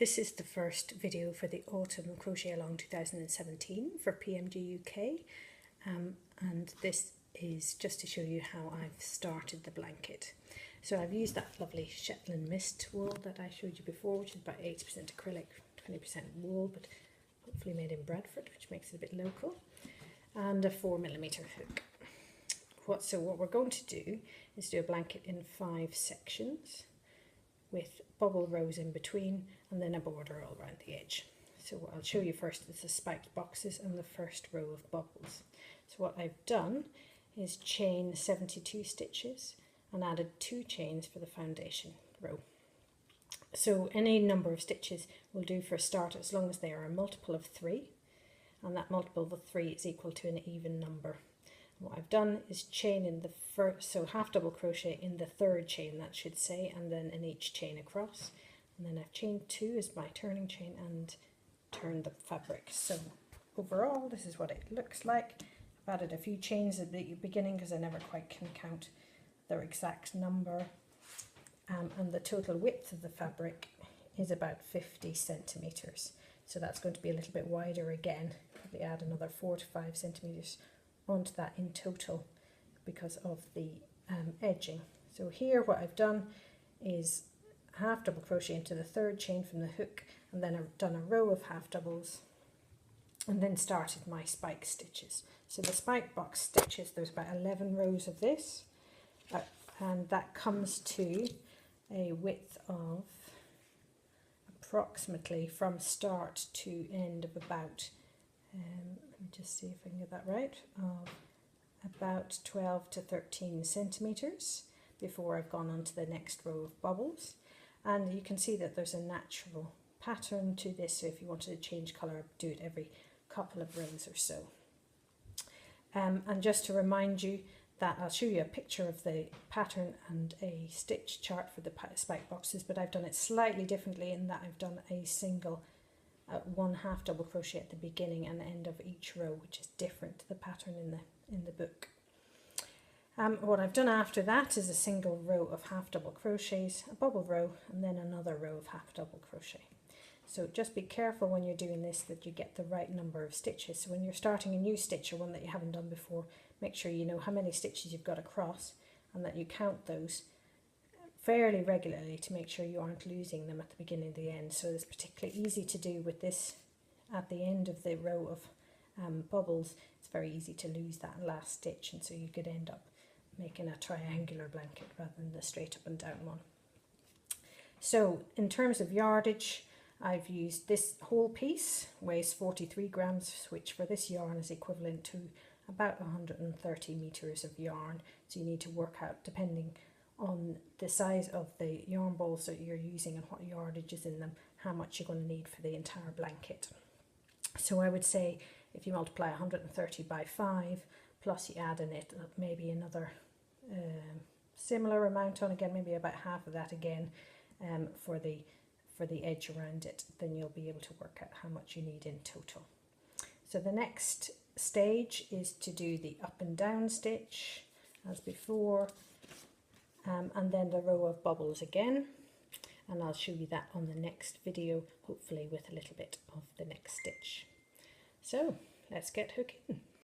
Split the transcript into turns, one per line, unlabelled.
this is the first video for the Autumn Crochet Along 2017 for PMG UK, and this is just to show you how I've started the blanket. So I've used that lovely Shetland mist wool that I showed you before, which is about 80% acrylic, 20% wool, but hopefully made in Bradford, which makes it a bit local, and a 4mm hook. So what we're going to do is do a blanket in 5 sections with bubble rows in between and then a border all around the edge. So what I'll show you first is the spiked boxes and the first row of bubbles. So what I've done is chain 72 stitches and added 2 chains for the foundation row. So any number of stitches will do for a start as long as they are a multiple of 3, and that multiple of 3 is equal to an even number. What I've done is chain in the first, so half double crochet in the 3rd chain, that should say, and then in each chain across, and then I've chained 2 as my turning chain and turned the fabric. So overall this is what it looks like. I've added a few chains at the beginning because I never quite can count their exact number, and the total width of the fabric is about 50 centimeters, so that's going to be a little bit wider again. Probably add another 4 to 5 centimeters onto that in total because of the edging. So here what I've done is half double crochet into the 3rd chain from the hook, and then I've done a row of half doubles and then started my spike stitches. So the spike box stitches, there's about 11 rows of this, and that comes to a width of approximately from start to end of about let me just see if I can get that right, of about 12 to 13 centimeters before I've gone on to the next row of bubbles. And you can see that there's a natural pattern to this, so if you wanted to change colour, do it every couple of rows or so. And just to remind you that I'll show you a picture of the pattern and a stitch chart for the spike boxes, but I've done it slightly differently in that I've done a single 1 half double crochet at the beginning and end of each row, which is different to the pattern in the book. What I've done after that is a single row of half double crochets, a bubble row, and then another row of half double crochet. So just be careful when you're doing this that you get the right number of stitches. So when you're starting a new stitch or one that you haven't done before, make sure you know how many stitches you've got across and that you count those fairly regularly to make sure you aren't losing them at the beginning and the end. So it's particularly easy to do with this at the end of the row of bubbles. It's very easy to lose that last stitch, and so you could end up making a triangular blanket rather than the straight up and down one. So in terms of yardage, I've used this whole piece, weighs 43 grams, which for this yarn is equivalent to about 130 meters of yarn. So you need to work out, depending on the size of the yarn balls that you're using and what yardage is in them, how much you're going to need for the entire blanket. So I would say if you multiply 130 by 5, plus you add in it maybe another similar amount on, again maybe about half of that again, for the edge around it, then you'll be able to work out how much you need in total. So the next stage is to do the up and down stitch as before, and then the row of bubbles again, and I'll show you that on the next video, hopefully with a little bit of the next stitch. So let's get hooking.